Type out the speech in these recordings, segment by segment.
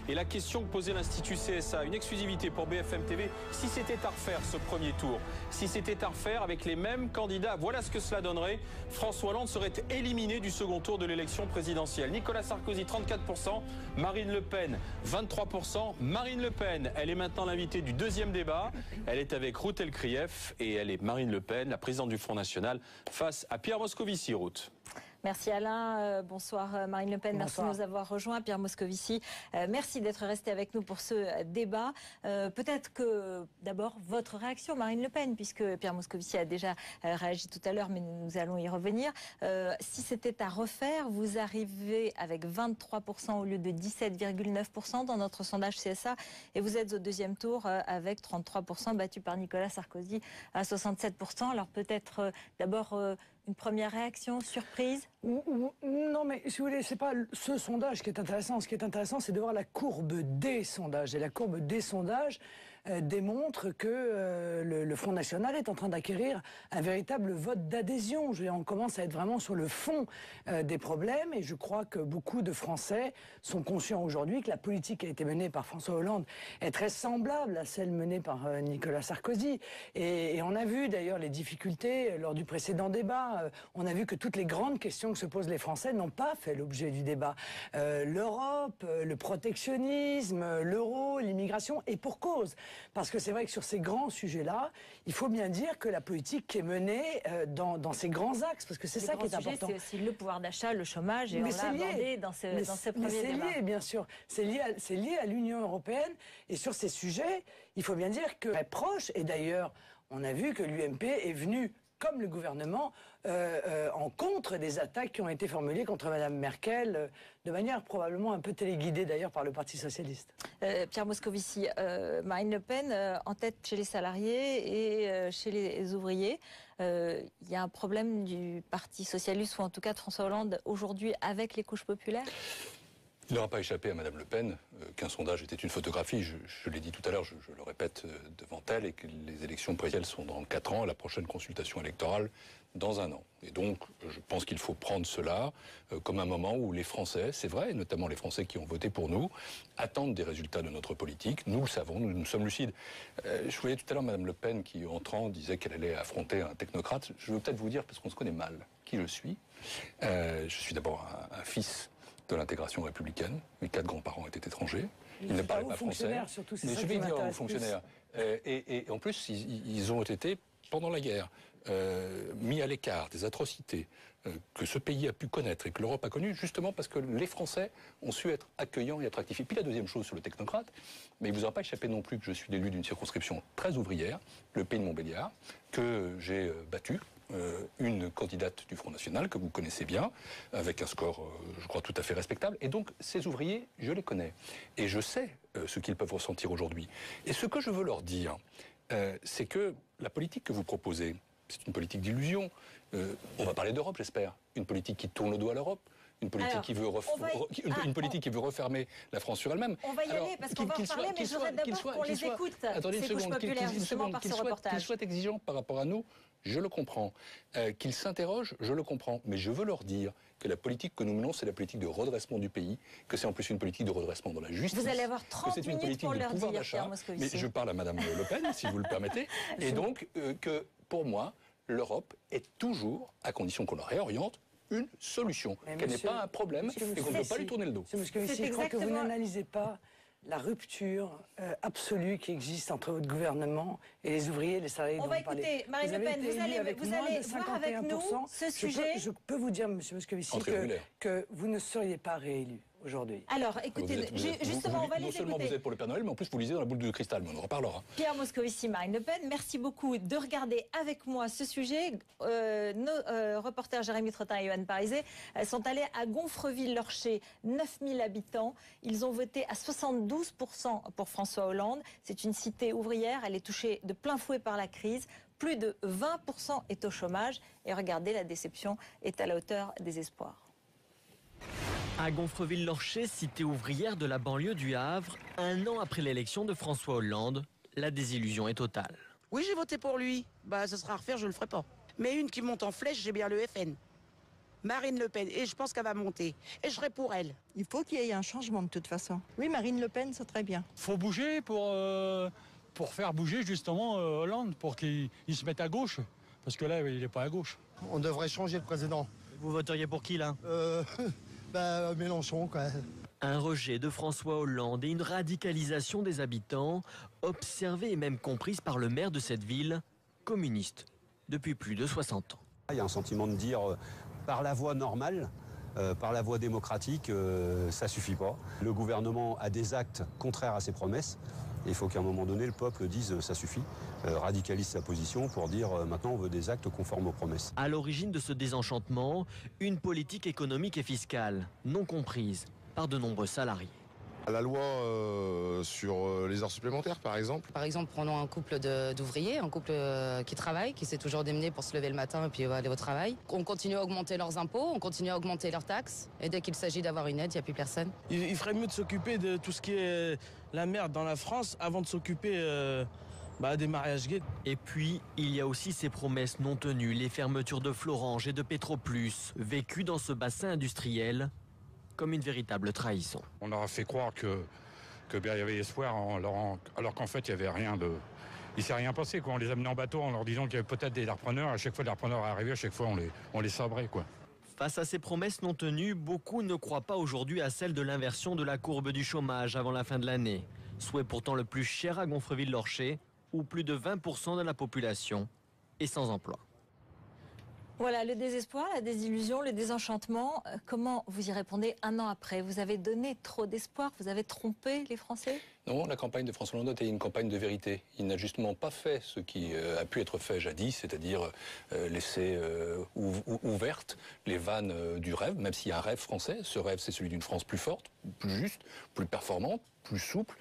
Et la question que posait l'Institut CSA, une exclusivité pour BFM TV, si c'était à refaire ce premier tour, si c'était à refaire avec les mêmes candidats, voilà ce que cela donnerait. François Hollande serait éliminé du second tour de l'élection présidentielle. Nicolas Sarkozy, 34%, Marine Le Pen, 23%. Marine Le Pen, elle est maintenant l'invitée du deuxième débat. Elle est avec Ruth Elkrief et elle est Marine Le Pen, la présidente du Front National, face à Pierre Moscovici. Ruth. Merci Alain, bonsoir Marine Le Pen, bonsoir. Merci de nous avoir rejoints. Pierre Moscovici, merci d'être resté avec nous pour ce débat. Peut-être que d'abord votre réaction Marine Le Pen, puisque Pierre Moscovici a déjà réagi tout à l'heure, mais nous allons y revenir. Si c'était à refaire, vous arrivez avec 23% au lieu de 17,9% dans notre sondage CSA, et vous êtes au deuxième tour avec 33% battu par Nicolas Sarkozy à 67%. Alors peut-être d'abord une première réaction, surprise? Non, mais si vous voulez, c'est pas ce sondage qui est intéressant. Ce qui est intéressant, c'est de voir la courbe des sondages. Et la courbe des sondages démontre que le Front National est en train d'acquérir un véritable vote d'adhésion. Je veux dire, on commence à être vraiment sur le fond des problèmes. Et je crois que beaucoup de Français sont conscients aujourd'hui que la politique qui a été menée par François Hollande est très semblable à celle menée par Nicolas Sarkozy. Et on a vu d'ailleurs les difficultés lors du précédent débat. On a vu que toutes les grandes questions que se posent les Français n'ont pas fait l'objet du débat. L'Europe, le protectionnisme, l'euro, l'immigration, et pour cause. Parce que c'est vrai que sur ces grands sujets-là, il faut bien dire que la politique qui est menée dans ces grands axes, parce que c'est ça qui est important. C'est aussi le pouvoir d'achat, le chômage, et on l'a abordé dans ce premier débat. C'est lié, bien sûr. C'est lié à l'Union européenne. Et sur ces sujets, il faut bien dire que très proche, et d'ailleurs, on a vu que l'UMP est venue comme le gouvernement, en contre des attaques qui ont été formulées contre Mme Merkel, de manière probablement un peu téléguidée d'ailleurs par le Parti Socialiste. Pierre Moscovici, Marine Le Pen en tête chez les salariés et chez les ouvriers. Il y a un problème du Parti Socialiste, ou en tout cas de François Hollande, aujourd'hui avec les couches populaires? Il n'aura pas échappé à Madame Le Pen qu'un sondage était une photographie. Je l'ai dit tout à l'heure, je le répète devant elle, et que les élections présidentielles sont dans 4 ans, la prochaine consultation électorale dans 1 an. Et donc, je pense qu'il faut prendre cela comme un moment où les Français, c'est vrai, et notamment les Français qui ont voté pour nous, attendent des résultats de notre politique. Nous le savons, nous sommes lucides. Je voyais tout à l'heure Madame Le Pen qui, entrant, disait qu'elle allait affronter un technocrate. Je veux peut-être vous dire, parce qu'on se connaît mal, qui je suis. Je suis d'abord un fils de l'intégration républicaine. Mes 4 grands-parents étaient étrangers. Ils ne parlaient pas français. Surtout, mais je vais dire aux fonctionnaires. Et en plus, ils ont été, pendant la guerre, mis à l'écart des atrocités que ce pays a pu connaître et que l'Europe a connues, justement parce que les Français ont su être accueillants et attractifs. Et puis la deuxième chose sur le technocrate, mais il ne vous aura pas échappé non plus que je suis l'élu d'une circonscription très ouvrière, le Pays de Montbéliard, que j'ai battu, une candidate du Front National que vous connaissez bien, avec un score, je crois, tout à fait respectable. Et donc, ces ouvriers, je les connais. Et je sais ce qu'ils peuvent ressentir aujourd'hui. Et ce que je veux leur dire, c'est que la politique que vous proposez, c'est une politique d'illusion. On va parler d'Europe, j'espère. Une politique qui tourne le dos à l'Europe. Une politique, une politique qui veut refermer la France sur elle-même. On va y aller, parce qu'on va en parler, mais je voudrais d'abord qu'on les écoute. Attendez une seconde, qu'il soit exigeant par rapport à nous, je le comprends. Qu'ils s'interrogent, je le comprends. Mais je veux leur dire que la politique que nous menons, c'est la politique de redressement du pays, que c'est en plus une politique de redressement dans la justice. Vous allez avoir 30 minutes pour leur dire, Pierre Moscovici. Mais je parle à Madame Le Pen, si vous le permettez. Et donc, que pour moi, l'Europe est toujours, à condition qu'on la réoriente, une solution, qu'elle n'est pas un problème et qu'on ne peut pas lui tourner le dos. Monsieur Moscovici, je crois que vous n'analysez pas la rupture absolue qui existe entre votre gouvernement et les ouvriers et les salariés. On va écouter Marine Le Pen, vous allez voir avec nous ce sujet. Je peux vous dire, Monsieur Moscovici, que vous ne seriez pas réélu aujourd'hui. Alors, écoutez, justement, on va les écouter. Non seulement vous êtes pour le Père Noël, mais en plus vous lisez dans la boule de cristal, mais on en reparlera. Pierre Moscovici, Marine Le Pen, merci beaucoup de regarder avec moi ce sujet. Nos reporters Jérémy Trottin et Yoann Parisé sont allés à Gonfreville-Lorcher, 9000 habitants. Ils ont voté à 72% pour François Hollande. C'est une cité ouvrière, elle est touchée de plein fouet par la crise. Plus de 20% est au chômage. Et regardez, la déception est à la hauteur des espoirs. À Gonfreville-Lorcher, cité ouvrière de la banlieue du Havre, 1 an après l'élection de François Hollande, la désillusion est totale. Oui, j'ai voté pour lui. Ça sera à refaire, je le ferai pas. Mais une qui monte en flèche, j'ai bien le FN. Marine Le Pen. Et je pense qu'elle va monter. Et je serai pour elle. Il faut qu'il y ait un changement de toute façon. Oui, Marine Le Pen, c'est très bien. Il faut bouger pour faire bouger justement Hollande, pour qu'il se mette à gauche. Parce que là, il n'est pas à gauche. On devrait changer le président. Vous voteriez pour qui là? Mélenchon, quoi. Un rejet de François Hollande et une radicalisation des habitants, observée et même comprise par le maire de cette ville, communiste, depuis plus de 60 ans. Il y a un sentiment de dire, par la voie normale, par la voie démocratique, ça suffit pas. Le gouvernement a des actes contraires à ses promesses. Et il faut qu'à un moment donné, le peuple dise ça suffit, radicalise sa position pour dire maintenant on veut des actes conformes aux promesses. À l'origine de ce désenchantement, une politique économique et fiscale non comprise par de nombreux salariés. La loi sur les heures supplémentaires, par exemple. Par exemple, prenons un couple d'ouvriers, un couple qui travaille, qui s'est toujours démené pour se lever le matin et puis aller au travail. On continue à augmenter leurs impôts, on continue à augmenter leurs taxes. Et dès qu'il s'agit d'avoir une aide, il n'y a plus personne. Il ferait mieux de s'occuper de tout ce qui est la merde dans la France avant de s'occuper des mariages gays. Et puis, il y a aussi ces promesses non tenues, les fermetures de Florange et de Petroplus, vécues dans ce bassin industriel comme une véritable trahison. On leur a fait croire que il y avait espoir, alors qu'en fait, il n'y avait rien de... Il s'est rien passé, quoi. On les amenait en bateau en leur disant qu'il y avait peut-être des repreneurs. À chaque fois, les repreneurs arrivaient, à chaque fois, on les sabrait, quoi. Face à ces promesses non tenues, beaucoup ne croient pas aujourd'hui à celle de l'inversion de la courbe du chômage avant la fin de l'année. Souhait pourtant le plus cher à Gonfreville-Lorcher, où plus de 20% de la population est sans emploi. Voilà, le désespoir, la désillusion, le désenchantement. Comment vous y répondez un an après? Vous avez donné trop d'espoir, vous avez trompé les Français? Non, la campagne de François Hollande était une campagne de vérité. Il n'a justement pas fait ce qui a pu être fait jadis, c'est-à-dire laisser ouvertes les vannes du rêve, même s'il y a un rêve français. Ce rêve, c'est celui d'une France plus forte, plus juste, plus performante, plus souple,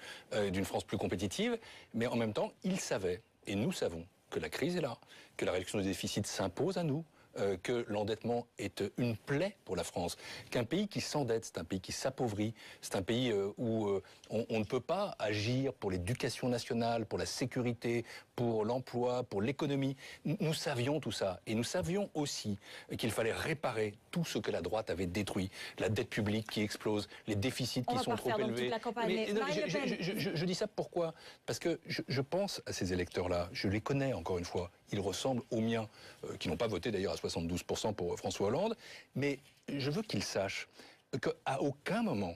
d'une France plus compétitive. Mais en même temps, il savait, et nous savons, que la crise est là, que la réduction des déficits s'impose à nous, que l'endettement est une plaie pour la France, qu'un pays qui s'endette, c'est un pays qui s'appauvrit, c'est un pays où on ne peut pas agir pour l'éducation nationale, pour la sécurité, pour l'emploi, pour l'économie. Nous savions tout ça, et nous savions aussi qu'il fallait réparer tout ce que la droite avait détruit, la dette publique qui explose, les déficits qui sont trop élevés. Je dis ça pourquoi? Parce que je pense à ces électeurs-là, je les connais encore une fois, ils ressemblent aux miens, qui n'ont pas voté d'ailleurs à 72% pour François Hollande, mais je veux qu'ils sachent qu'à aucun moment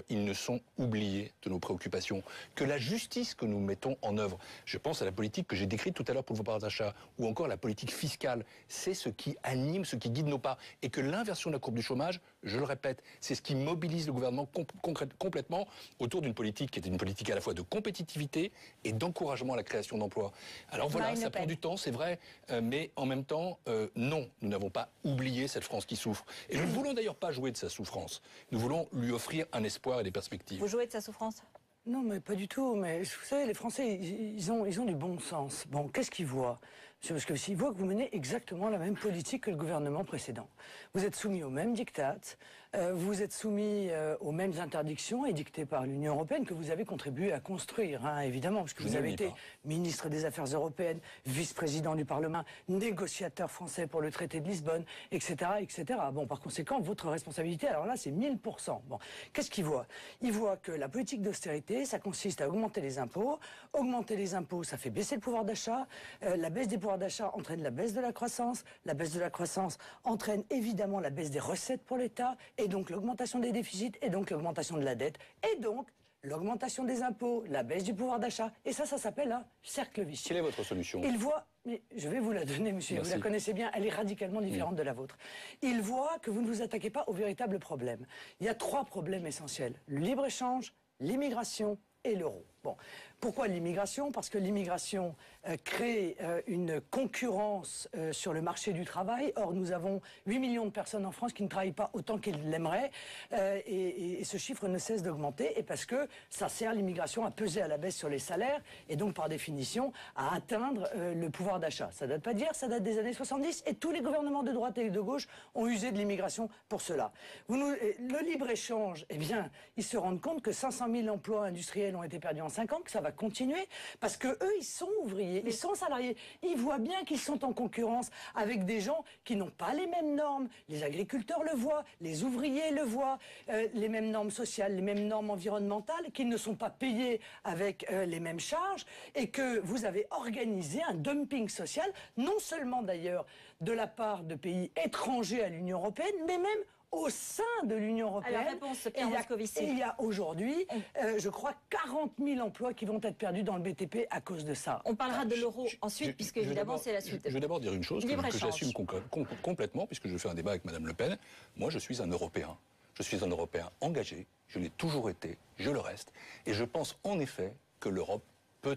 ils ne sont oubliés de nos préoccupations, que la justice que nous mettons en œuvre, je pense à la politique que j'ai décrite tout à l'heure pour le pouvoir d'achat, ou encore la politique fiscale, c'est ce qui anime, ce qui guide nos pas, et que l'inversion de la courbe du chômage, je le répète, c'est ce qui mobilise le gouvernement complètement autour d'une politique qui est une politique à la fois de compétitivité et d'encouragement à la création d'emplois. Alors voilà, ça prend du temps, c'est vrai, mais en même temps, non, nous n'avons pas oublié cette France qui souffre. Et nous ne voulons d'ailleurs pas jouer de sa souffrance, nous voulons lui offrir un espoir et des perspectives. Vous jouez de sa souffrance? Non, mais pas du tout. Mais vous savez, les Français, ils ont du bon sens. Bon, qu'est-ce qu'ils voient? Parce qu'ils voient que vous menez exactement la même politique que le gouvernement précédent. Vous êtes soumis aux mêmes diktats, vous êtes soumis aux mêmes interdictions édictées par l'Union européenne que vous avez contribué à construire, hein, évidemment, parce que vous avez été ministre des Affaires européennes, vice-président du Parlement, négociateur français pour le traité de Lisbonne, etc., etc. Bon, par conséquent, votre responsabilité, alors là, c'est 1000%. Bon, qu'est-ce qu'ils voient? Ils voient que la politique d'austérité, ça consiste à augmenter les impôts. Augmenter les impôts, ça fait baisser le pouvoir d'achat. La baisse des pouvoirs d'achat entraîne la baisse de la croissance. La baisse de la croissance entraîne évidemment la baisse des recettes pour l'État, et donc l'augmentation des déficits, et donc l'augmentation de la dette, et donc l'augmentation des impôts, la baisse du pouvoir d'achat. Et ça s'appelle un cercle vicieux. Quelle est votre solution? Il voit, mais je vais vous la donner, monsieur, Merci. vous la connaissez bien, elle est radicalement différente de la vôtre. Il voit que vous ne vous attaquez pas au véritable problème. Il y a 3 problèmes essentiels: le libre-échange, l'immigration et l'euro. Bon. Pourquoi l'immigration? Parce que l'immigration crée une concurrence sur le marché du travail. Or, nous avons 8 millions de personnes en France qui ne travaillent pas autant qu'ils l'aimeraient. Et ce chiffre ne cesse d'augmenter. Et parce que ça sert l'immigration à peser à la baisse sur les salaires et donc, par définition, à atteindre le pouvoir d'achat. Ça date pas d'hier, ça date des années 70. Et tous les gouvernements de droite et de gauche ont usé de l'immigration pour cela. Le libre-échange, eh bien, ils se rendent compte que 500 000 emplois industriels ont été perdus en 5 ans, que ça va continuer, parce que eux, ils sont ouvriers, ils sont salariés, ils voient bien qu'ils sont en concurrence avec des gens qui n'ont pas les mêmes normes. Les agriculteurs le voient, les ouvriers le voient, les mêmes normes sociales, les mêmes normes environnementales, qu'ils ne sont pas payés avec les mêmes charges, et que vous avez organisé un dumping social, non seulement d'ailleurs de la part de pays étrangers à l'Union européenne, mais même au sein de l'Union européenne. Alors, réponse, Pierre Moscovici. Il y a aujourd'hui, je crois, 40 000 emplois qui vont être perdus dans le BTP à cause de ça. On parlera de l'euro ensuite, puisque évidemment c'est la suite. Je vais d'abord dire une chose que j'assume complètement, puisque je fais un débat avec Mme Le Pen. Moi, je suis un Européen. Je suis un Européen engagé. Je l'ai toujours été. Je le reste. Et je pense en effet que l'Europe doit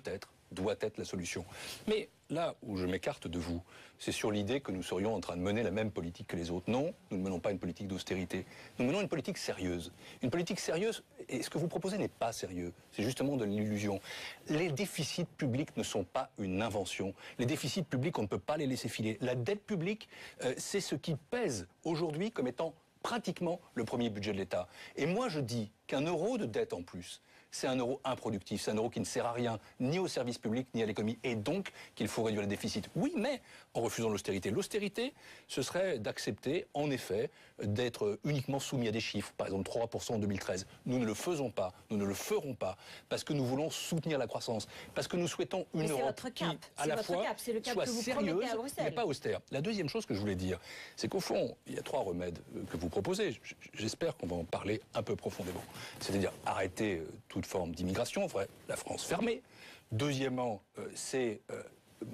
être la solution. Mais là où je m'écarte de vous, c'est sur l'idée que nous serions en train de mener la même politique que les autres. Non, nous ne menons pas une politique d'austérité. Nous menons une politique sérieuse. Une politique sérieuse, et ce que vous proposez n'est pas sérieux. C'est justement de l'illusion. Les déficits publics ne sont pas une invention. Les déficits publics, on ne peut pas les laisser filer. La dette publique, c'est ce qui pèse aujourd'hui comme étant pratiquement le premier budget de l'État. Et moi, je dis qu'un euro de dette en plus, c'est un euro improductif, c'est un euro qui ne sert à rien, ni au service public, ni à l'économie, et donc qu'il faut réduire les déficits. Oui, mais en refusant l'austérité. L'austérité, ce serait d'accepter, en effet, d'être uniquement soumis à des chiffres, par exemple 3% en 2013. Nous ne le faisons pas, nous ne le ferons pas, parce que nous voulons soutenir la croissance, parce que nous souhaitons une Europe qui, à la fois, soit sérieuse, mais pas austère. La deuxième chose que je voulais dire, c'est qu'au fond, il y a 3 remèdes que vous proposez. J'espère qu'on va en parler un peu profondément. C'est-à-dire arrêter toute forme d'immigration, la France fermée. Deuxièmement, c'est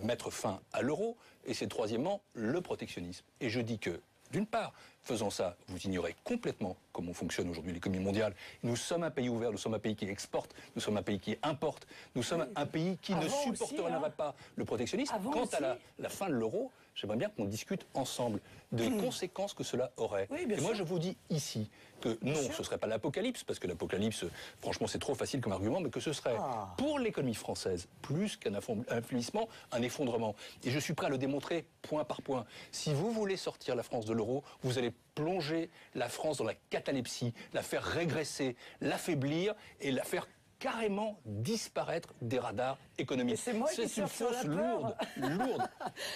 mettre fin à l'euro. Et c'est troisièmement, le protectionnisme. Et je dis que, d'une part, faisant ça, vous ignorez complètement comment fonctionne aujourd'hui l'économie mondiale. Nous sommes un pays ouvert, nous sommes un pays qui exporte, nous sommes un pays qui importe, nous sommes un pays qui ne supportera pas le protectionnisme. Quant à la fin de l'euro, j'aimerais bien qu'on discute ensemble des conséquences que cela aurait. Oui, et moi, je vous dis ici que non, ce ne serait pas l'apocalypse, parce que l'apocalypse, franchement, c'est trop facile comme argument, mais que ce serait, pour l'économie française, plus qu'un affaiblissement, un effondrement. Et je suis prêt à le démontrer point par point. Si vous voulez sortir la France de l'euro, vous allez plonger la France dans la catalepsie, la faire régresser, l'affaiblir et la faire carrément disparaître des radars économiques. C'est moi qui surfe sur la peur. Lourde.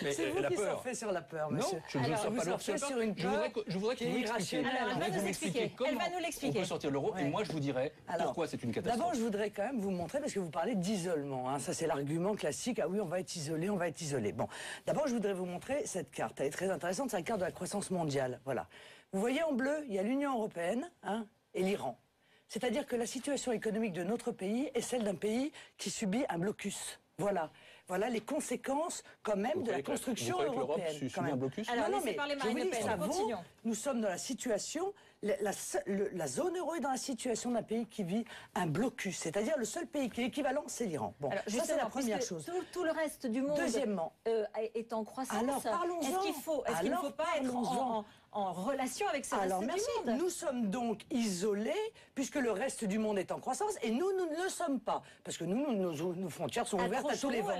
Mais c'est vous qui surfez sur la peur, monsieur. Non, je ne sors pas lourde sur une peur. Je voudrais que vous m'expliquiez. Elle va nous expliquer comment on peut sortir de l'euro. Et moi, je vous dirais pourquoi c'est une catastrophe. D'abord, je voudrais quand même vous montrer, parce que vous parlez d'isolement. Hein. Ça, c'est l'argument classique. Ah oui, on va être isolé, on va être isolé. Bon, d'abord, je voudrais vous montrer cette carte. Elle est très intéressante. C'est la carte de la croissance mondiale. Voilà. Vous voyez en bleu, il y a l'Union européenne et l'Iran. C'est-à-dire que la situation économique de notre pays est celle d'un pays qui subit un blocus. Voilà. Voilà les conséquences quand même de la construction européenne. Vous subit un blocus ? Alors, laissez parler Marine Le Pen, continuons. Nous sommes dans la situation, la zone euro est dans la situation d'un pays qui vit un blocus. C'est-à-dire le seul pays qui est équivalent, c'est l'Iran. Bon, ça c'est la première chose. Tout le reste du monde est en croissance. Alors parlons-en. Est-ce qu'il ne faut pas être en relation avec ce reste du monde? Nous sommes donc isolés, puisque le reste du monde est en croissance, et nous ne le sommes pas. Parce que nos frontières sont ouvertes à tous les vents.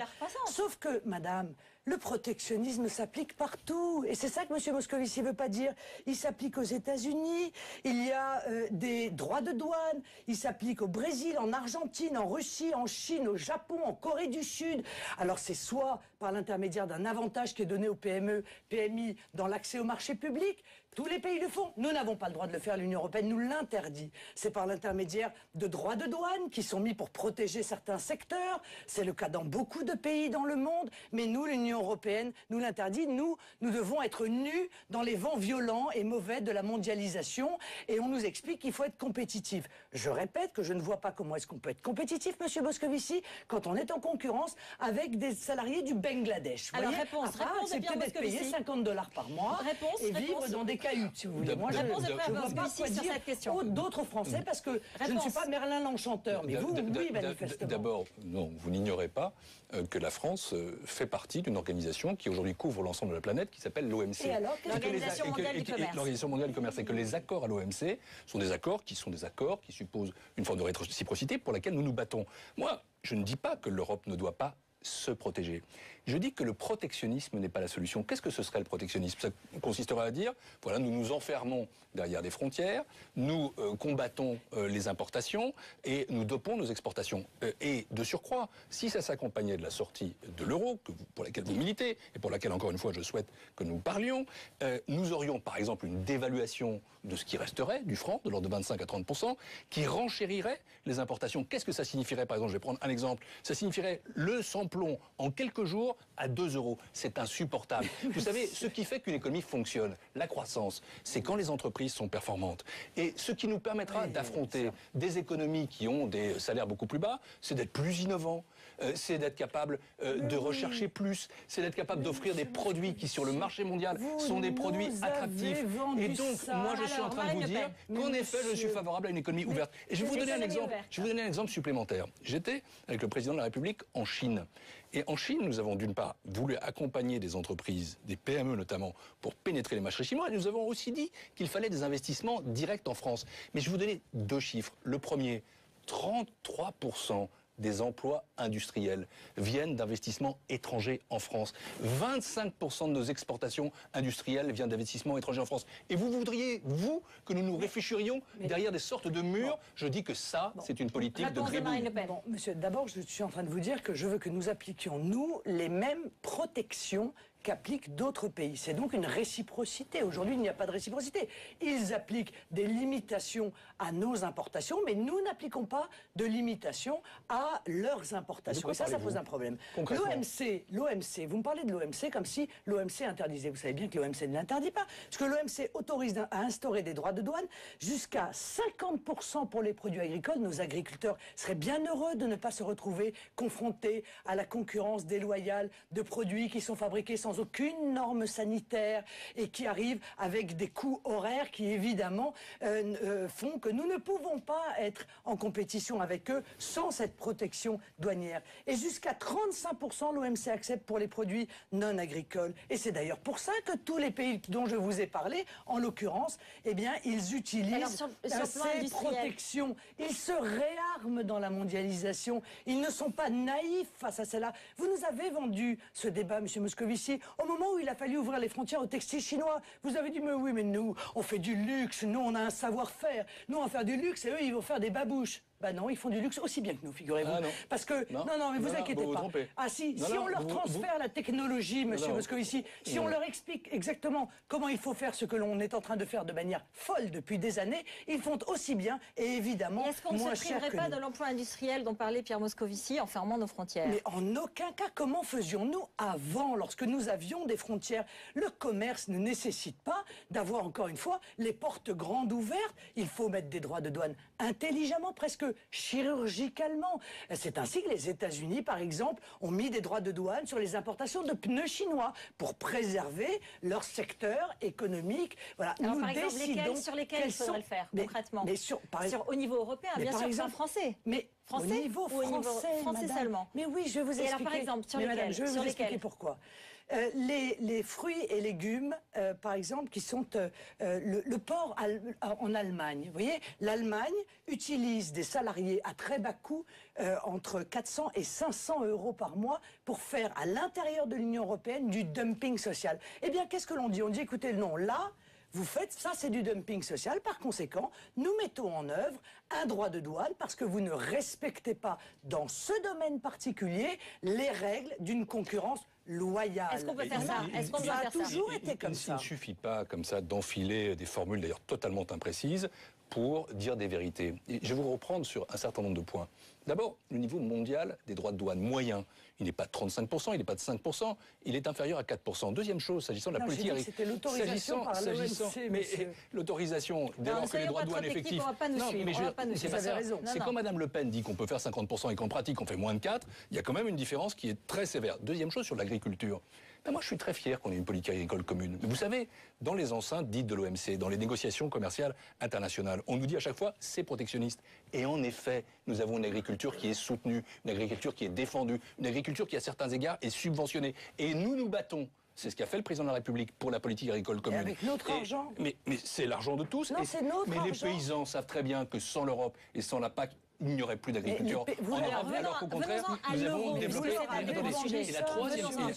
Sauf que, madame, le protectionnisme s'applique partout. Et c'est ça que M. Moscovici ne veut pas dire. Il s'applique aux États-Unis, il y a des droits de douane, il s'applique au Brésil, en Argentine, en Russie, en Chine, au Japon, en Corée du Sud. Alors c'est soit par l'intermédiaire d'un avantage qui est donné aux PME, PMI dans l'accès au marché public. Tous les pays le font. Nous n'avons pas le droit de le faire. L'Union européenne nous l'interdit. C'est par l'intermédiaire de droits de douane qui sont mis pour protéger certains secteurs. C'est le cas dans beaucoup de pays dans le monde. Mais nous, l'Union européenne, nous l'interdit. Nous devons être nus dans les vents violents et mauvais de la mondialisation. Et on nous explique qu'il faut être compétitif. Je répète que je ne vois pas comment est-ce qu'on peut être compétitif, Monsieur Moscovici, quand on est en concurrence avec des salariés du Bangladesh. Alors, réponse c'est peut-être payer $50 par mois et vivre dans des cailloux, si vous voulez. Moi, je ne vois pas quoi dire d'autres Français, parce que je ne suis pas Merlin l'Enchanteur, mais vous, oui, manifestement. D'abord, non, vous n'ignorez pas que la France fait partie d'une organisation qui aujourd'hui couvre l'ensemble de la planète, qui s'appelle l'OMC. Et alors, l'Organisation mondiale du commerce. L'Organisation mondiale du commerce, et que les accords à l'OMC sont des accords qui supposent une forme de réciprocité pour laquelle nous nous battons. Moi, je ne dis pas que l'Europe ne doit pas se protéger. Je dis que le protectionnisme n'est pas la solution. Qu'est-ce que ce serait le protectionnisme? Ça consisterait à dire, voilà, nous nous enfermons derrière des frontières, nous combattons les importations et nous dopons nos exportations. Et de surcroît, si ça s'accompagnait de la sortie de l'euro, pour laquelle vous militez, et pour laquelle, encore une fois, je souhaite que nous parlions, nous aurions, par exemple, une dévaluation de ce qui resterait, du franc, de l'ordre de 25 à 30%, qui renchérirait les importations. Qu'est-ce que ça signifierait? Par exemple, je vais prendre un exemple. Ça signifierait le sans-plomb en quelques jours à 2 euros. C'est insupportable. Vous savez, ce qui fait qu'une économie fonctionne, la croissance, c'est quand les entreprises sont performantes. Et ce qui nous permettra d'affronter des économies qui ont des salaires beaucoup plus bas, c'est d'être plus innovants, c'est d'être capable de rechercher plus, c'est d'être capable d'offrir des produits qui, sur le marché mondial, sont des produits attractifs. Et donc, moi, je suis en train de vous dire qu'en effet, je suis favorable à une économie ouverte. Et je vais vous donner un exemple. Je vais vous donner un exemple supplémentaire. J'étais avec le président de la République en Chine. Et en Chine, nous avons d'une part voulu accompagner des entreprises, des PME notamment, pour pénétrer les marchés chinois. Et nous avons aussi dit qu'il fallait des investissements directs en France. Mais je vais vous donner 2 chiffres. Le premier, 33% des emplois industriels viennent d'investissements étrangers en France. 25% de nos exportations industrielles viennent d'investissements étrangers en France. Et vous voudriez, vous, que nous nous réfugierions derrière des sortes de murs? Je dis que ça, c'est une politique de gribouille. Bon, monsieur, d'abord, je suis en train de vous dire que je veux que nous appliquions, nous, les mêmes protections qu'appliquent d'autres pays. C'est donc une réciprocité. Aujourd'hui, il n'y a pas de réciprocité. Ils appliquent des limitations à nos importations, mais nous n'appliquons pas de limitations à leurs importations. Et ça pose un problème. L'OMC, vous me parlez de l'OMC comme si l'OMC interdisait. Vous savez bien que l'OMC ne l'interdit pas, parce que l'OMC autorise à instaurer des droits de douane jusqu'à 50% pour les produits agricoles. Nos agriculteurs seraient bien heureux de ne pas se retrouver confrontés à la concurrence déloyale de produits qui sont fabriqués sans aucune norme sanitaire et qui arrivent avec des coûts horaires qui évidemment font que nous ne pouvons pas être en compétition avec eux sans cette protection douanière. Et jusqu'à 35% l'OMC accepte pour les produits non agricoles. Et c'est d'ailleurs pour ça que tous les pays dont je vous ai parlé, en l'occurrence, eh bien, ils utilisent ces protections. Ils se réarment dans la mondialisation. Ils ne sont pas naïfs face à cela. Vous nous avez vendu ce débat, M. Moscovici, au moment où il a fallu ouvrir les frontières aux textiles chinois. Vous avez dit, mais oui, mais nous, on fait du luxe, nous, on a un savoir-faire. Nous, on va faire du luxe et eux, ils vont faire des babouches. Ben non, ils font du luxe aussi bien que nous, figurez-vous. Ah non. Parce que, non, mais vous inquiétez pas. Ah si, on leur transfère la technologie, monsieur Moscovici, si on leur explique exactement comment il faut faire ce que l'on est en train de faire de manière folle depuis des années, ils font aussi bien et évidemment moins cher que nous. Est-ce qu'on ne se priverait pas de l'emploi industriel dont parlait Pierre Moscovici en fermant nos frontières? Mais en aucun cas, comment faisions-nous avant, lorsque nous avions des frontières? Le commerce ne nécessite pas d'avoir, encore une fois, les portes grandes ouvertes. Il faut mettre des droits de douane intelligemment, presque chirurgicalement. C'est ainsi que les États-Unis, par exemple, ont mis des droits de douane sur les importations de pneus chinois pour préserver leur secteur économique. Voilà. Alors, nous par exemple, sur lesquels il faudrait le faire concrètement? Au niveau européen, bien sûr, par français. Mais français au niveau français, seulement. Mais oui, je vais vous expliquer. Et alors, par exemple, sur lesquels? Je vais vous expliquer pourquoi. Les fruits et légumes, par exemple, qui sont le porc en Allemagne. Vous voyez, l'Allemagne utilise des salariés à très bas coût, entre 400 et 500 euros par mois, pour faire à l'intérieur de l'Union européenne du dumping social. Eh bien, qu'est-ce que l'on dit? On dit, écoutez, non, là, vous faites, ça c'est du dumping social, par conséquent, nous mettons en œuvre un droit de douane parce que vous ne respectez pas, dans ce domaine particulier, les règles d'une concurrence loyale. Est-ce qu'on peut faire ça? Est-ce qu'on doit faire ça? Ça a toujours été comme ça. Il ne suffit pas, comme ça, d'enfiler des formules d'ailleurs totalement imprécises pour dire des vérités. Et je vais vous reprendre sur un certain nombre de points. D'abord, le niveau mondial des droits de douane moyen, il n'est pas de 35%, il n'est pas de 5%, il est inférieur à 4%. Deuxième chose, s'agissant de la politique agricole. C'était l'autorisation par l'OMC, mais l'autorisation, dès lors que les droits de douane effectifs... C'est quand Mme Le Pen dit qu'on peut faire 50% et qu'en pratique on fait moins de 4%, il y a quand même une différence qui est très sévère. Deuxième chose, sur l'agriculture. Ben moi, je suis très fier qu'on ait une politique agricole commune. Mais vous savez, dans les enceintes dites de l'OMC, dans les négociations commerciales internationales, on nous dit à chaque fois, c'est protectionniste. Et en effet, nous avons une agriculture qui est soutenue, une agriculture qui est défendue, une agriculture qui, à certains égards, est subventionnée. Et nous nous battons. C'est ce qu'a fait le président de la République pour la politique agricole commune. Et avec notre argent. Mais c'est l'argent de tous. Non, c'est notre argent. Mais les paysans savent très bien que sans l'Europe et sans la PAC, il n'y aurait plus d'agriculture en Europe, alors qu'au contraire, nous avons développé...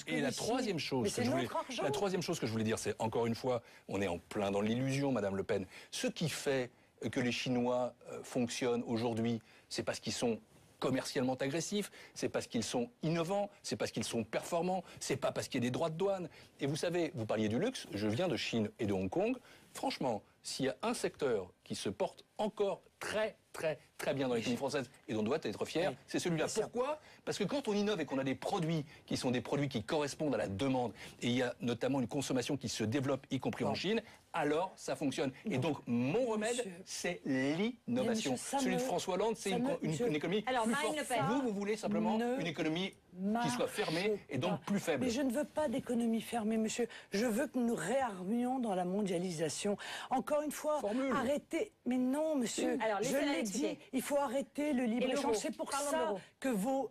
Et la troisième chose que je voulais dire, c'est, encore une fois, on est en plein dans l'illusion, Madame Le Pen. Ce qui fait que les Chinois fonctionnent aujourd'hui, c'est parce qu'ils sont commercialement agressifs, c'est parce qu'ils sont innovants, c'est parce qu'ils sont performants, c'est pas parce qu'il y a des droits de douane. Et vous savez, vous parliez du luxe, je viens de Chine et de Hong Kong. Franchement, s'il y a un secteur qui se porte encore très bien dans l'économie française et dont on doit être fier, c'est celui-là. Pourquoi ? Parce que quand on innove et qu'on a des produits qui sont des produits qui correspondent à la demande, et il y a notamment une consommation qui se développe, y compris en Chine, alors ça fonctionne. Et donc, mon remède, c'est l'innovation. Celui de François Hollande, c'est une économie plus forte. Vous voulez simplement une économie qui soit fermée et donc plus faible. Mais je ne veux pas d'économie fermée, monsieur. Je veux que nous réarmions dans la mondialisation. Encore une fois, arrêtez. Mais non, monsieur, je l'ai dit, il faut arrêter le libre-échange. C'est pour ça que vos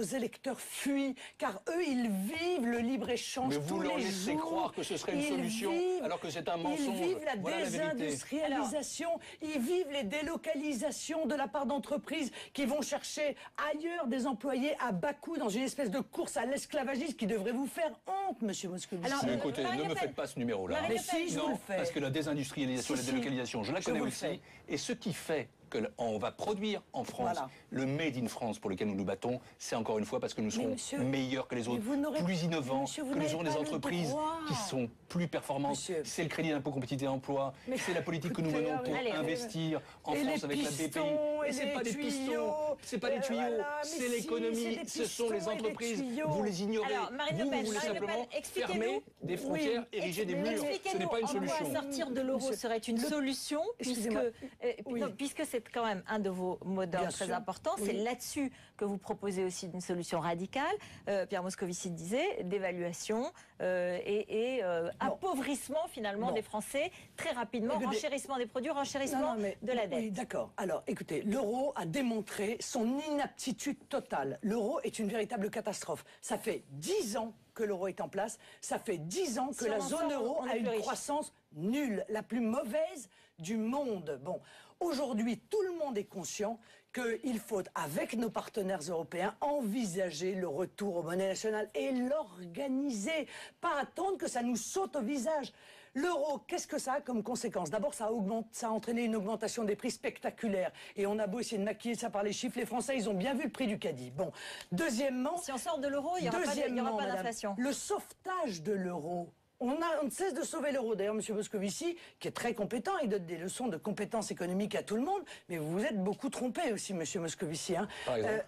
électeurs fuient, car eux, ils vivent le libre-échange tous les jours. Mais vous leur laissez croire que ce serait une solution, alors que c'est un mensonge. Ils vivent la désindustrialisation, ils vivent les délocalisations de la part d'entreprises qui vont chercher ailleurs des employés à bas coût dans une espèce de course à l'esclavagisme qui devrait vous faire honte, monsieur Moscovici. Écoutez, ne me faites pas ce numéro-là. Mais si, je vous le fais. Parce que la désindustrialisation, la délocalisation, je la connais aussi. Et ce qui fait qu'on va produire en France le Made in France pour lequel nous nous battons, c'est encore une fois parce que nous serons meilleurs que les autres, plus innovants, que nous aurons des entreprises qui sont plus performantes. C'est le crédit d'impôt compétitivité emploi, c'est la politique que nous menons pour investir en France avec la BPI. Et c'est pas des pistons, c'est pas des tuyaux, c'est l'économie, ce sont les entreprises. Vous les ignorez. Vous voulez simplement fermer des frontières, ériger des murs. Ce n'est pas une solution. Sortir de l'euro serait une solution, puisque c'est quand même un de vos mots d'ordre très importants. C'est là-dessus que vous proposez aussi une solution radicale. Pierre Moscovici disait dévaluation et appauvrissement finalement des Français très rapidement, renchérissement des produits, renchérissement de la dette. Oui, d'accord. Alors, écoutez, l'euro a démontré son inaptitude totale. L'euro est une véritable catastrophe. Ça fait 10 ans que l'euro est en place. Ça fait 10 ans que la zone euro a une croissance nulle, la plus mauvaise du monde. Bon. Aujourd'hui, tout le monde est conscient qu'il faut, avec nos partenaires européens, envisager le retour aux monnaies nationales et l'organiser. Pas attendre que ça nous saute au visage. L'euro, qu'est-ce que ça a comme conséquence? D'abord, ça a entraîné une augmentation des prix spectaculaire. Et on a beau essayer de maquiller ça par les chiffres, les Français, ils ont bien vu le prix du caddie. Bon. Deuxièmement... Si on sort de l'euro, il n'y aura pas d'inflation. Le sauvetage de l'euro. On ne cesse de sauver l'euro. D'ailleurs, M. Moscovici, qui est très compétent, il donne des leçons de compétences économiques à tout le monde, mais vous vous êtes beaucoup trompé aussi, M. Moscovici. Hein. Par exemple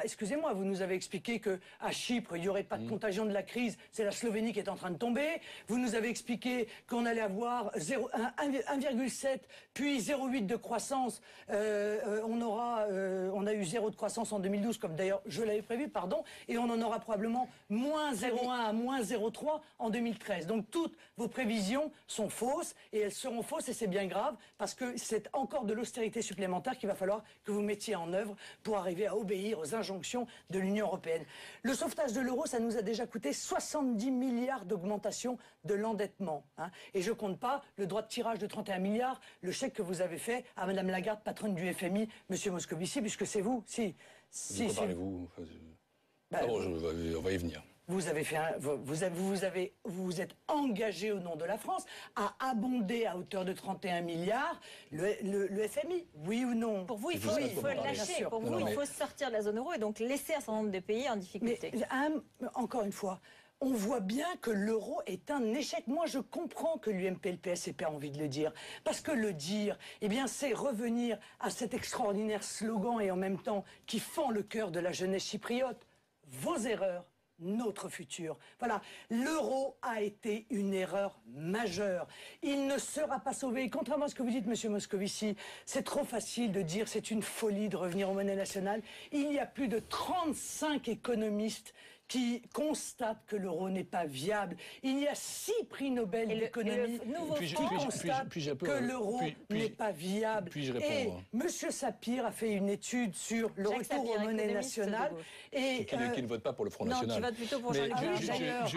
excusez-moi, vous nous avez expliqué qu'à Chypre, il n'y aurait pas de contagion de la crise, c'est la Slovénie qui est en train de tomber. Vous nous avez expliqué qu'on allait avoir 1,7 puis 0,8 de croissance. On a eu 0 de croissance en 2012, comme d'ailleurs je l'avais prévu, pardon, et on en aura probablement moins 0,1 à moins 0,3 en 2013. Donc toutes vos prévisions sont fausses, et elles seront fausses, et c'est bien grave, parce que c'est encore de l'austérité supplémentaire qu'il va falloir que vous mettiez en œuvre pour arriver à obéir aux injonctions de l'Union européenne. Le sauvetage de l'euro, ça nous a déjà coûté 70 milliards d'augmentation de l'endettement. Hein. Et je compte pas le droit de tirage de 31 milliards, le chèque que vous avez fait à Mme Lagarde, patronne du FMI, M. Moscovici, puisque c'est vous. De quoi parlez-vous? On va y venir. Vous vous êtes engagé au nom de la France à abonder à hauteur de 31 milliards le FMI, oui ou non? Pour vous, il faut le lâcher. Pour vous, il faut sortir de la zone euro et donc laisser un certain nombre de pays en difficulté. Mais, encore une fois, on voit bien que l'euro est un échec. Moi, je comprends que l'UMP et le PS n'aient pas envie de le dire. Parce que le dire, c'est revenir à cet extraordinaire slogan et en même temps qui fend le cœur de la jeunesse chypriote. Vos erreurs, notre futur. Voilà, l'euro a été une erreur majeure. Il ne sera pas sauvé. Et contrairement à ce que vous dites, M. Moscovici, c'est trop facile de dire c'est une folie de revenir aux monnaies nationales. Il y a plus de 35 économistes qui constate que l'euro n'est pas viable. Il y a 6 prix Nobel d'économie qui constatent que l'euro n'est pas viable. Et M. Sapir a fait une étude sur le retour aux monnaies nationales. Et qui ne vote pas pour le Front National. Non, qui vote plutôt pour Jean-Luc d'ailleurs.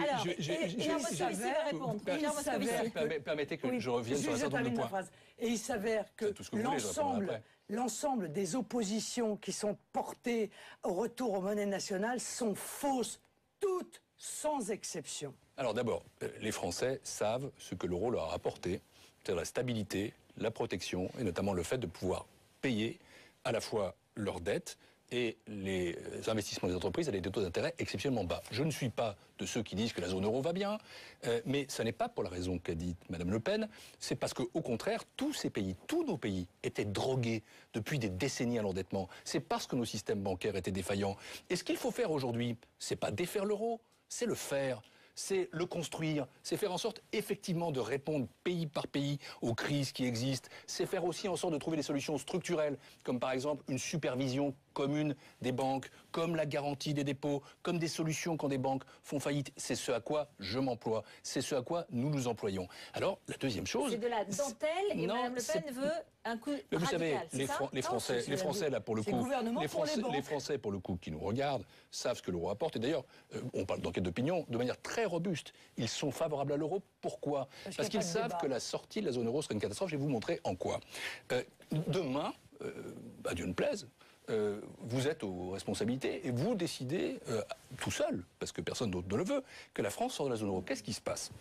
Permettez que je revienne sur un certain nombre de points. Et il s'avère que l'ensemble l'ensemble des oppositions qui sont portées au retour aux monnaies nationales sont fausses, toutes sans exception. Alors d'abord, les Français savent ce que l'euro leur a apporté, c'est-à-dire la stabilité, la protection et notamment le fait de pouvoir payer à la fois leurs dettes et les investissements des entreprises à des taux d'intérêt exceptionnellement bas. Je ne suis pas de ceux qui disent que la zone euro va bien, mais ce n'est pas pour la raison qu'a dit Mme Le Pen, c'est parce qu'au contraire, tous ces pays, tous nos pays étaient drogués depuis des décennies à l'endettement. C'est parce que nos systèmes bancaires étaient défaillants. Et ce qu'il faut faire aujourd'hui, c'est pas défaire l'euro, c'est le faire. C'est le construire, c'est faire en sorte effectivement de répondre pays par pays aux crises qui existent, c'est faire aussi en sorte de trouver des solutions structurelles, comme par exemple une supervision commune des banques, comme la garantie des dépôts, comme des solutions quand des banques font faillite. C'est ce à quoi je m'emploie, c'est ce à quoi nous nous employons. Alors, la deuxième chose... C'est de la dentelle et Mme Le Pen veut un coup radical, vous savez, les Français, là, pour le coup, les Français, pour le coup, qui nous regardent, savent ce que l'euro apporte. Et d'ailleurs, on parle d'enquête d'opinion de manière très robuste. Ils sont favorables à l'euro. Pourquoi ? Parce qu'ils savent que la sortie de la zone euro serait une catastrophe. Je vais vous montrer en quoi. Demain, à Dieu ne plaise, vous êtes aux responsabilités et vous décidez tout seul, parce que personne d'autre ne le veut, que la France sort de la zone euro. Qu'est-ce qui se passe ?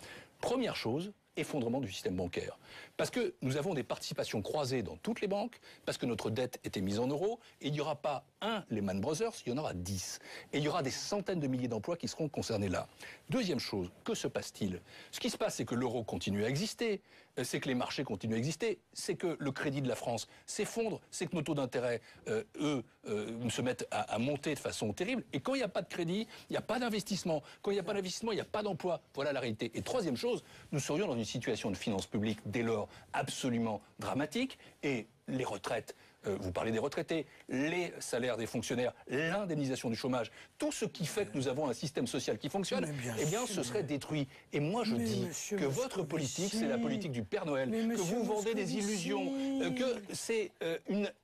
Première chose, effondrement du système bancaire. Parce que nous avons des participations croisées dans toutes les banques, parce que notre dette était mise en euros, et il n'y aura pas Lehman Brothers, il y en aura 10. Et il y aura des centaines de milliers d'emplois qui seront concernés là. Deuxième chose, que se passe-t-il ? Ce qui se passe, c'est que l'euro continue à exister, c'est que les marchés continuent à exister, c'est que le crédit de la France s'effondre, c'est que nos taux d'intérêt, se mettent à monter de façon terrible. Et quand il n'y a pas de crédit, il n'y a pas d'investissement. Quand il n'y a pas d'investissement, il n'y a pas d'emploi. Voilà la réalité. Et troisième chose, nous serions dans une situation de finances publiques dès lors absolument dramatique. Et les retraites, vous parlez des retraités, les salaires des fonctionnaires, l'indemnisation du chômage, tout ce qui fait que nous avons un système social qui fonctionne, eh bien, ce serait détruit. Et moi, je dis que votre politique, c'est la politique du Père Noël, que vous vendez des illusions, que c'est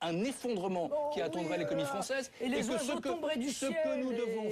un effondrement qui attendrait l'économie française, et que ce que nous devons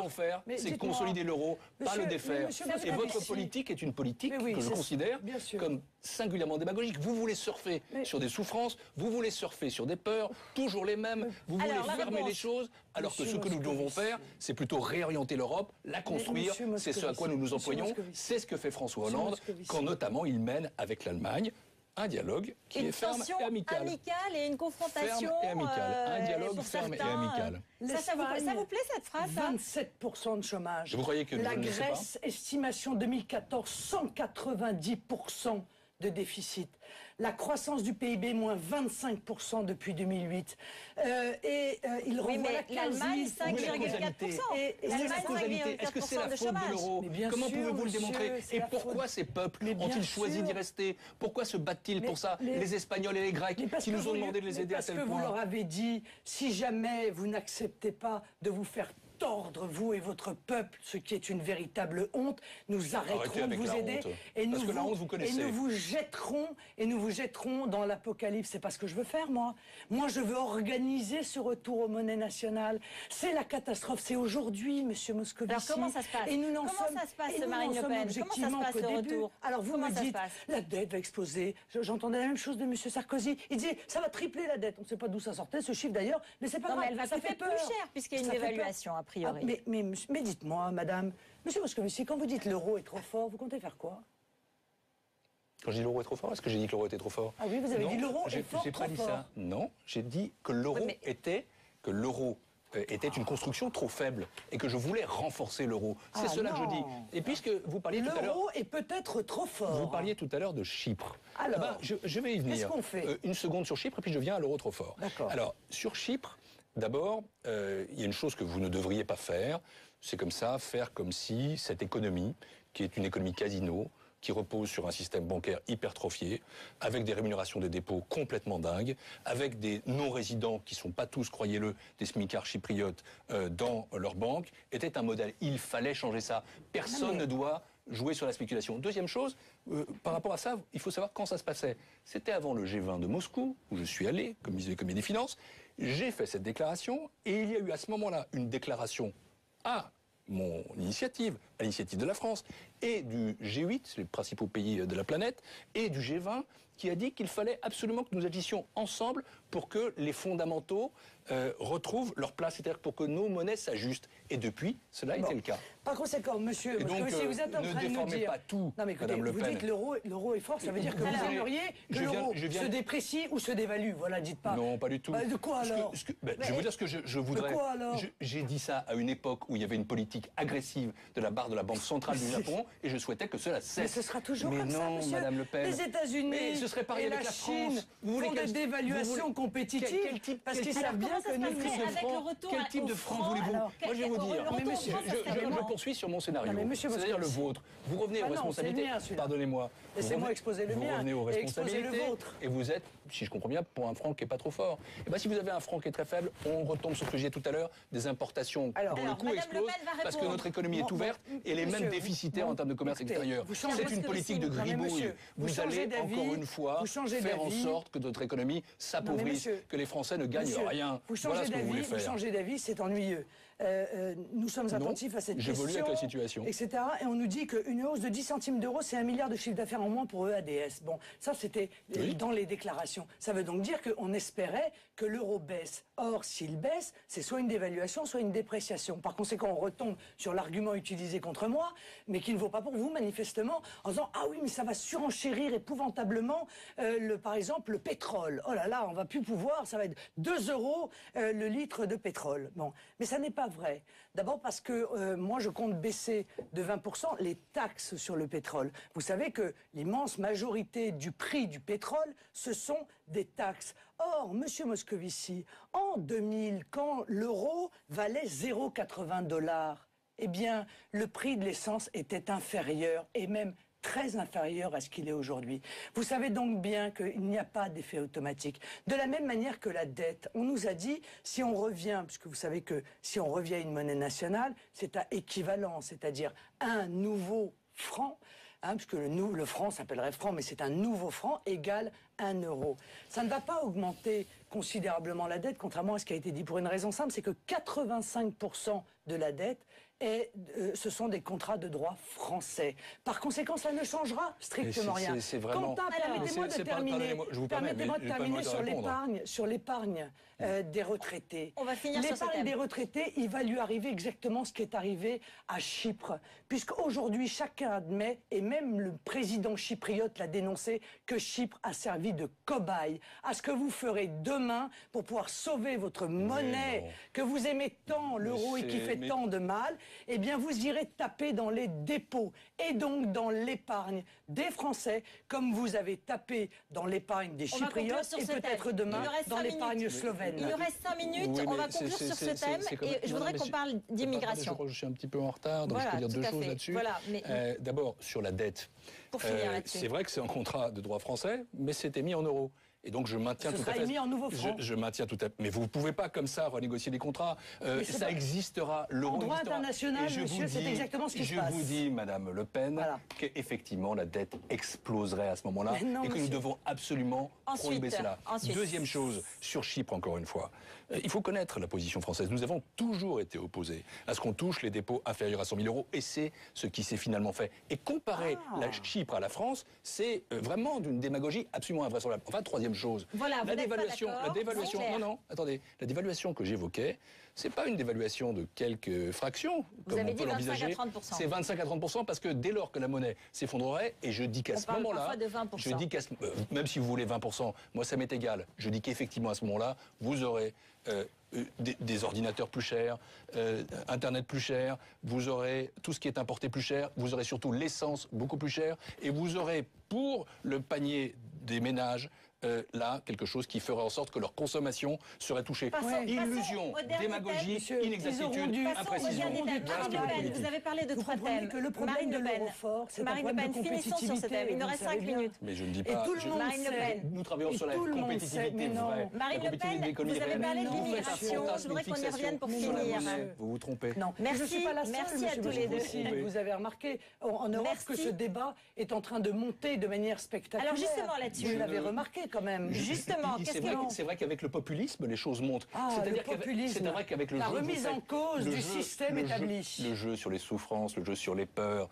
faire, c'est consolider l'euro, pas le défaire. Et votre politique est une politique que je considère comme singulièrement démagogique. Vous voulez surfer sur des souffrances, vous voulez surfer sur des peurs, toujours les mêmes, vous voulez fermer les choses, alors que ce que nous devons faire, c'est plutôt réorienter l'Europe, la construire, c'est ce à quoi nous nous employons, c'est ce que fait François Hollande, quand notamment il mène avec l'Allemagne un dialogue qui est ferme et amical. Et une confrontation ferme et amicale. Un dialogue ferme et amical. Ça vous plaît cette phrase 27% de chômage. Vous croyez que la Grèce, estimation 2014, 190% de déficit. La croissance du PIB, moins 25% depuis 2008. Il renvoie la l'Allemagne, 5,4%. Est-ce que c'est la faute de l'euro ? Comment pouvez-vous le démontrer ? Et pourquoi ces peuples ont-ils choisi d'y rester ? Pourquoi se battent-ils pour ça ? Les Espagnols et les Grecs qui nous ont demandé de les aider à tel point. Parce que vous leur avez dit, si jamais vous n'acceptez pas de vous faire tordre, vous et votre peuple, ce qui est une véritable honte, nous arrêterons de vous aider et nous vous jetterons dans l'apocalypse. C'est pas ce que je veux faire, moi. Moi, je veux organiser ce retour aux monnaies nationales. C'est la catastrophe. C'est aujourd'hui, monsieur Moscovici. Alors, comment ça se passe ? Comment ça se passe, Marine Le Pen ? Comment ça se passe, le retour ? Alors, vous me dites, la dette va exploser. J'entendais la même chose de monsieur Sarkozy. Il disait, ça va tripler la dette. On ne sait pas d'où ça sortait, ce chiffre d'ailleurs, mais c'est pas grave. Mais elle va coûter plus cher, puisqu'il y a une dévaluation, a priori. Mais dites-moi, madame, monsieur Moscovici, quand vous dites l'euro est trop fort, vous comptez faire quoi ? Quand je dis l'euro est trop fort, est-ce que j'ai dit que l'euro était trop fort ? Ah oui, vous avez dit l'euro est fort, j'ai pas dit ça. Non, j'ai dit que l'euro était une construction trop faible et que je voulais renforcer l'euro. C'est cela que je dis. Et puisque vous parliez tout à l'heure... L'euro est peut-être trop fort. Vous parliez tout à l'heure de Chypre. Alors, je vais y venir. Qu'est-ce qu'on fait ? Une seconde sur Chypre et puis je viens à l'euro trop fort. D'accord. Alors, sur Chypre, d'abord, il y a une chose que vous ne devriez pas faire. C'est comme ça, faire comme si cette économie, qui est une économie casino, qui repose sur un système bancaire hypertrophié, avec des rémunérations des dépôts complètement dingues, avec des non-résidents qui ne sont pas tous, croyez-le, des smicards chypriotes dans leur banque, était un modèle. Il fallait changer ça. Personne ne doit jouer sur la spéculation. Deuxième chose, par rapport à ça, il faut savoir quand ça se passait. C'était avant le G20 de Moscou, où je suis allé, comme ministre de l'économie et des finances. J'ai fait cette déclaration, et il y a eu à ce moment-là une déclaration à mon initiative, à l'initiative de la France, et du G8, les principaux pays de la planète, et du G20, qui a dit qu'il fallait absolument que nous agissions ensemble pour que les fondamentaux retrouvent leur place, c'est-à-dire pour que nos monnaies s'ajustent. Et depuis, cela a été le cas. Par conséquent, monsieur, et donc, si vous êtes en train de nous dire... ne déformez pas tout, non, mais écoutez, Madame Le vous Pen. dites l'euro est fort, ça veut dire que vous aimeriez que l'euro se déprécie ou se dévalue. Voilà, dites pas. Non, pas du tout. De quoi alors? Je vais vous dire ce que je voudrais. De quoi alors? J'ai dit ça à une époque où il y avait une politique agressive de la part de la Banque centrale du Japon, et je souhaitais que cela cesse. Mais ce sera toujours comme ça, monsieur. Madame Le Pen. Les États-Unis ce serait pareil et avec la France. Chine font des dévaluations compétitives parce qu'ils savent bien que nous... Quel type de franc voulez-vous? Moi, je vais vous dire. Je poursuis sur mon scénario. C'est-à-dire le vôtre. Vous revenez aux responsabilités. Pardonnez-moi. Laissez-moi exposer le mien. Vous revenez aux responsabilités. Le vôtre. Et vous êtes, si je comprends bien, pour un franc qui n'est pas trop fort. Et bien, si vous avez un franc qui est très faible, on retombe sur ce que j'ai dit tout à l'heure, des importations dont le coût explose parce que notre économie est ouverte et les mêmes déficitaires en termes de commerce extérieur. C'est une politique de gribouille. Vous allez, encore une fois, faire en sorte que notre économie s'appauvrisse, que les Français ne gagnent rien. Voilà ce que vous voulez faire. Vous changez d'avis, c'est ennuyeux. Nous sommes attentifs à cette question, j'évolue avec la situation, etc. Et on nous dit qu'une hausse de 10 centimes d'euros, c'est 1 milliard de chiffre d'affaires en moins pour EADS. Bon, ça c'était dans les déclarations. Ça veut donc dire qu'on espérait que l'euro baisse. Or, s'il baisse, c'est soit une dévaluation, soit une dépréciation. Par conséquent, on retombe sur l'argument utilisé contre moi, mais qui ne vaut pas pour vous, manifestement, en disant « Ah oui, mais ça va surenchérir épouvantablement, par exemple, le pétrole. Oh là là, on va plus pouvoir, ça va être 2 euros le litre de pétrole. » Bon, mais ça n'est pas vrai. D'abord parce que moi, je compte baisser de 20% les taxes sur le pétrole. Vous savez que l'immense majorité du prix du pétrole, ce sont des taxes. Or, Monsieur Moscovici, en 2000, quand l'euro valait 0,80 $, eh bien, le prix de l'essence était inférieur et même très inférieur à ce qu'il est aujourd'hui. Vous savez donc bien qu'il n'y a pas d'effet automatique. De la même manière que la dette, on nous a dit, si on revient, puisque vous savez que si on revient à une monnaie nationale, c'est à équivalent, c'est-à-dire un nouveau franc, puisque le franc s'appellerait franc, mais c'est un nouveau franc égal 1 euro. Ça ne va pas augmenter considérablement la dette, contrairement à ce qui a été dit, pour une raison simple, c'est que 85% de la dette, ce sont des contrats de droit français. Par conséquent, ça ne changera strictement rien. C'est vraiment... Permettez-moi de terminer sur l'épargne des retraités. On va finir sur ce thème. L'épargne des retraités, il va lui arriver exactement ce qui est arrivé à Chypre. Puisqu'aujourd'hui, chacun admet, et même le président chypriote l'a dénoncé, que Chypre a servi de cobaye à ce que vous ferez demain pour pouvoir sauver votre monnaie, que vous aimez tant, l'euro, et qui fait tant de mal. Eh bien, vous irez taper dans les dépôts et donc dans l'épargne des Français, comme vous avez tapé dans l'épargne des Chypriotes et peut-être demain dans l'épargne slovène. Il nous reste 5 minutes, on va conclure sur ce thème et je voudrais qu'on parle d'immigration. Je crois que je suis un petit peu en retard, donc je peux dire 2 choses là-dessus. D'abord, sur la dette. C'est vrai que c'est un contrat de droit français, mais c'était mis en euros. Et donc je maintiens tout à fait. Mis en nouveau franc. Je maintiens tout à fait. Mais vous ne pouvez pas comme ça renégocier des contrats. Ça existera. En droit international, monsieur, c'est exactement ce qui se passe. Je vous dis, Madame Le Pen, qu'effectivement la dette exploserait à ce moment-là et que nous devons absolument prohiber cela. Deuxième chose, sur Chypre encore une fois, il faut connaître la position française. Nous avons toujours été opposés à ce qu'on touche les dépôts inférieurs à 100 000 euros et c'est ce qui s'est finalement fait. Et comparer la Chypre à la France, c'est vraiment d'une démagogie absolument invraisemblable. Enfin, troisième chose. Voilà, la dévaluation, attendez, la dévaluation que j'évoquais, c'est pas une dévaluation de quelques fractions, comme on peut l'envisager. C'est 25 à 30% parce que dès lors que la monnaie s'effondrerait, et je dis qu'à ce moment-là, je dis même si vous voulez 20%, moi ça m'est égal. Je dis qu'effectivement à ce moment-là, vous aurez des ordinateurs plus chers, Internet plus cher, vous aurez tout ce qui est importé plus cher, vous aurez surtout l'essence beaucoup plus chère, et vous aurez pour le panier des ménages là, quelque chose qui ferait en sorte que leur consommation serait touchée. Illusion, démagogie, inexactitude, imprécision. Vous avez parlé de 3 thèmes. Marine Le Pen, Marine Le Pen, finissons sur ce thème. Il nous reste 5 minutes. Mais je ne dis pas. Marine Le Pen. Nous travaillons sur la compétitivité vraie. Marine Le Pen, vous avez parlé de l'immigration. Je voudrais qu'on y revienne pour finir. Vous vous trompez. Non, je ne suis pas la seule. Merci à tous les deux. Vous avez remarqué en Europe que ce débat est en train de monter de manière spectaculaire. Alors justement là-dessus. Vous l'avez remarqué. quand même. Justement, c'est vrai qu'avec le populisme, les choses montent. C'est vrai qu'avec la remise en cause du système établi. Le jeu sur les souffrances, le jeu sur les peurs,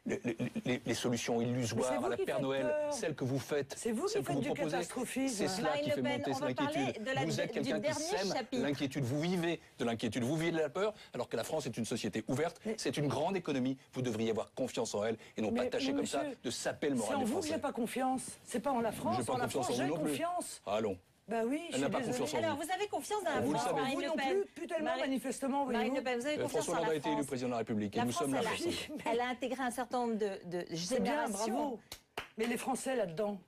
les solutions illusoires à la Père Noël, celles que vous faites, c'est vous qui faites du catastrophisme. C'est cela qui fait monter cette inquiétude. Vous êtes quelqu'un qui sème l'inquiétude. Vous vivez de l'inquiétude, vous vivez de la peur, alors que la France est une société ouverte, c'est une grande économie. Vous devriez avoir confiance en elle et non pas tâcher comme ça de saper le moral des Français. C'est en vous que j'ai pas confiance. C'est pas en la France. En la France, j'ai confiance. Allons. Bah oui, elle n'a pas confiance en vous. Alors, vous avez confiance dans la France, Marine Le Pen. Plus tellement, manifestement. Marine Le Pen, vous avez confiance en la France. François Hollande a été élu président de la République et nous sommes là pour ça. Elle a intégré un certain nombre de générations. C'est bien, bravo. Mais les Français là-dedans,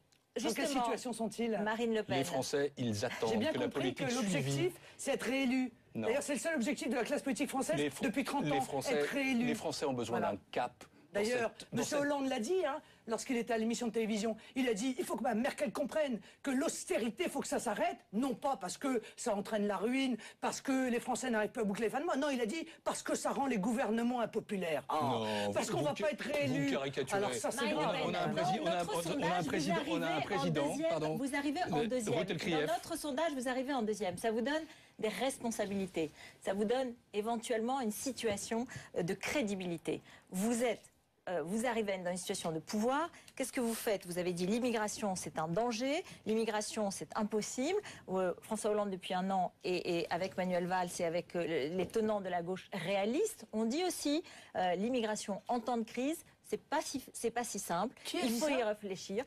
dans quelle situation sont-ils? Marine Le Pen. Les Français, ils attendent que la politique que l'objectif, c'est être réélu. D'ailleurs, c'est le seul objectif de la classe politique française depuis 30 ans, être réélu. Les Français ont besoin d'un cap. D'ailleurs, M. Hollande l'a dit, lorsqu'il était à l'émission de télévision, il a dit il faut que Mme Merkel comprenne que l'austérité, il faut que ça s'arrête, non pas parce que ça entraîne la ruine, parce que les Français n'arrivent plus à boucler les fins de mois, non, il a dit parce que ça rend les gouvernements impopulaires. Parce qu'on ne va pas être réélu. Alors ça, c'est grave. On a un président, pardon. Vous arrivez en deuxième. Dans notre sondage, vous arrivez en deuxième. Ça vous donne des responsabilités. Ça vous donne éventuellement une situation de crédibilité. Vous arrivez dans une situation de pouvoir. Qu'est-ce que vous faites? Vous avez dit l'immigration, c'est un danger. L'immigration, c'est impossible. François Hollande, depuis un an, et avec Manuel Valls et avec les tenants de la gauche réalistes, on dit aussi l'immigration en temps de crise, c'est pas si simple. Il faut y réfléchir.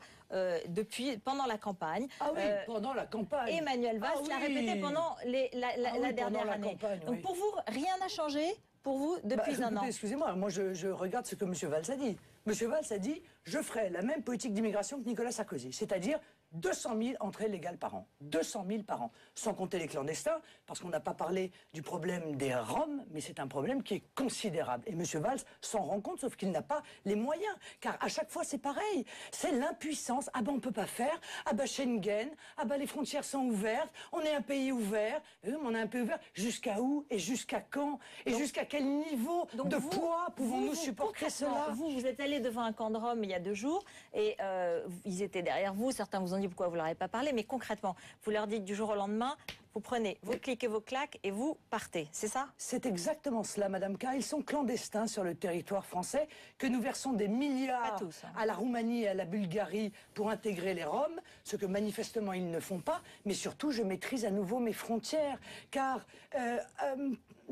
Pendant la campagne. Ah oui, pendant la campagne. Emmanuel Valls l'a répété pendant la dernière année. Donc pour vous, rien n'a changé? Pour vous, depuis un an. Excusez-moi, moi je regarde ce que M. Valls a dit. M. Valls a dit je ferai la même politique d'immigration que Nicolas Sarkozy, c'est-à-dire 200 000 entrées légales par an. 200 000 par an. Sans compter les clandestins, parce qu'on n'a pas parlé du problème des Roms, mais c'est un problème qui est considérable. Et M. Valls s'en rend compte, sauf qu'il n'a pas les moyens. Car à chaque fois, c'est pareil. C'est l'impuissance. Ah ben, on ne peut pas faire. Ah ben, Schengen. Ah ben, les frontières sont ouvertes. On est un pays ouvert. On est un pays ouvert. Jusqu'à où et jusqu'à quand? Et jusqu'à quel niveau de poids pouvons-nous supporter cela? Vous êtes allé devant un camp de Roms il y a 2 jours, et ils étaient derrière vous. Certains vous ont dit pourquoi vous ne leur avez pas parlé, mais concrètement, vous leur dites du jour au lendemain, vous prenez vos clics et vos claques et vous partez, c'est ça? C'est exactement cela, Madame K. Ils sont clandestins sur le territoire français, que nous versons des milliards à la Roumanie et à la Bulgarie pour intégrer les Roms, ce que manifestement ils ne font pas, mais surtout je maîtrise à nouveau mes frontières, car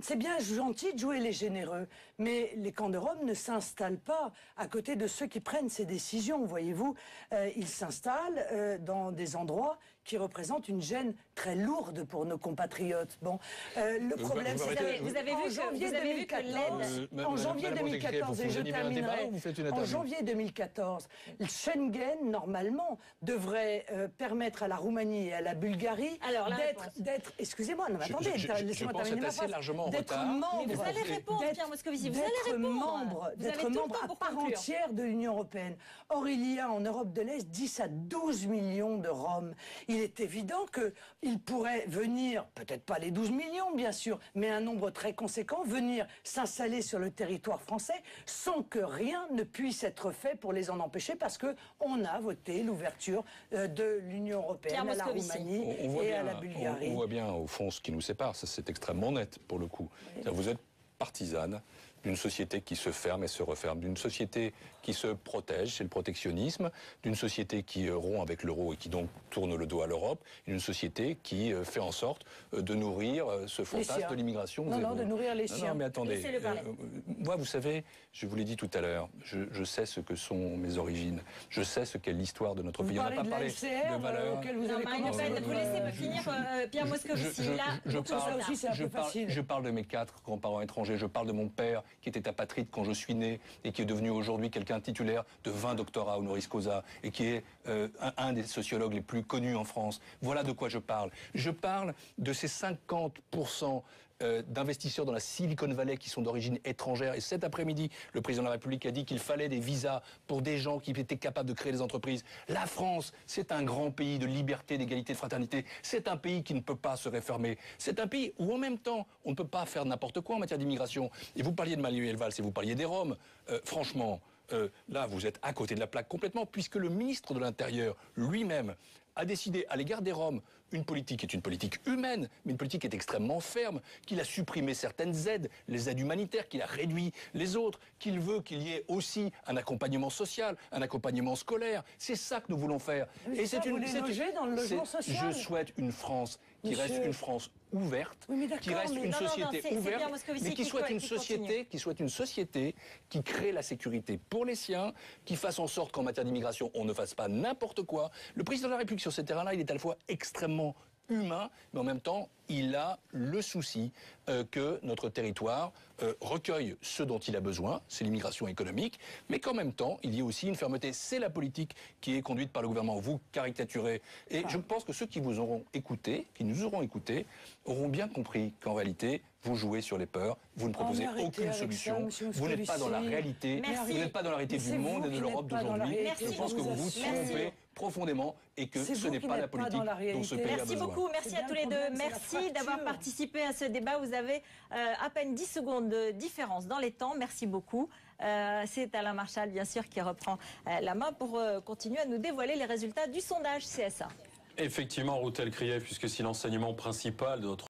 c'est bien gentil de jouer les généreux, mais les camps de Roms ne s'installent pas à côté de ceux qui prennent ces décisions, voyez-vous. Ils s'installent dans des endroits qui représentent une gêne très lourde pour nos compatriotes. Bon, le problème, c'est vous avez vu que l'aide en janvier 2014, et je terminerai, en janvier 2014, Schengen, normalement, devrait permettre à la Roumanie et à la Bulgarie d'être, excusez-moi, non, attendez, laissez-moi terminer ma phrase, d'être membre, vous allez répondre, Pierre Moscovici, vous allez répondre, d'être membre à part entière de l'Union européenne. Or, il y a en Europe de l'Est 10 à 12 millions de Roms. Il est évident qu'ils pourraient venir, peut-être pas les 12 millions bien sûr, mais un nombre très conséquent, venir s'installer sur le territoire français sans que rien ne puisse être fait pour les en empêcher, parce qu'on a voté l'ouverture de l'Union européenne à la Roumanie et à la Bulgarie. On voit bien au fond ce qui nous sépare, ça c'est extrêmement net pour le coup. Vous êtes partisane d'une société qui se ferme et se referme, d'une société qui se protège, c'est le protectionnisme, d'une société qui rompt avec l'euro et qui donc tourne le dos à l'Europe, et d'une société qui fait en sorte de nourrir ce fantasme de l'immigration. Non, de nourrir les siens. Non, mais attendez, moi, vous savez, je vous l'ai dit tout à l'heure, je sais ce que sont mes origines, je sais ce qu'est l'histoire de notre pays. On n'a pas parlé de valeurs. Marine Le Pen, vous laissez finir Pierre Moscovici. Je parle de mes 4 grands-parents étrangers, je parle de mon père qui était apatride quand je suis né et qui est devenu aujourd'hui quelqu'un titulaire de 20 doctorats honoris causa et qui est un des sociologues les plus connus en France. Voilà de quoi je parle. Je parle de ces 50% d'investisseurs dans la Silicon Valley qui sont d'origine étrangère. Et cet après-midi, le président de la République a dit qu'il fallait des visas pour des gens qui étaient capables de créer des entreprises. La France, c'est un grand pays de liberté, d'égalité, de fraternité. C'est un pays qui ne peut pas se refermer. C'est un pays où, en même temps, on ne peut pas faire n'importe quoi en matière d'immigration. Et vous parliez de Manuel Valls et vous parliez des Roms. Franchement, là, vous êtes à côté de la plaque complètement, puisque le ministre de l'Intérieur lui-même a décidé à l'égard des Roms une politique qui est une politique humaine, mais une politique qui est extrêmement ferme, qu'il a supprimé certaines aides, les aides humanitaires, qu'il a réduit les autres, qu'il veut qu'il y ait aussi un accompagnement social, un accompagnement scolaire. C'est ça que nous voulons faire. Et c'est une loger dans le logement social. Je souhaite une France qui reste une France ouverte, qui reste une société ouverte, mais qui soit une société qui crée la sécurité pour les siens, qui fasse en sorte qu'en matière d'immigration, on ne fasse pas n'importe quoi. Le président de la République sur ces terrains-là, il est à la fois extrêmement humain, mais en même temps, il a le souci que notre territoire recueille ce dont il a besoin, c'est l'immigration économique, mais qu'en même temps, il y ait aussi une fermeté. C'est la politique qui est conduite par le gouvernement. Vous caricaturez. Et je pense que ceux qui vous auront écouté, qui nous auront écoutés, auront bien compris qu'en réalité, vous jouez sur les peurs, vous ne proposez aucune solution, vous n'êtes pas dans la réalité, vous n'êtes pas dans la réalité du monde et de l'Europe d'aujourd'hui. Je pense que vous vous trompez profondément et que ce n'est pas la politique dont ce pays a besoin. Merci beaucoup, merci à tous les deux. Merci d'avoir participé à ce débat. Vous avez à peine 10 secondes de différence dans les temps. Merci beaucoup. C'est Alain Marchal, bien sûr, qui reprend la main pour continuer à nous dévoiler les résultats du sondage CSA. Effectivement, Routel Krief, puisque c'est l'enseignement principal de notre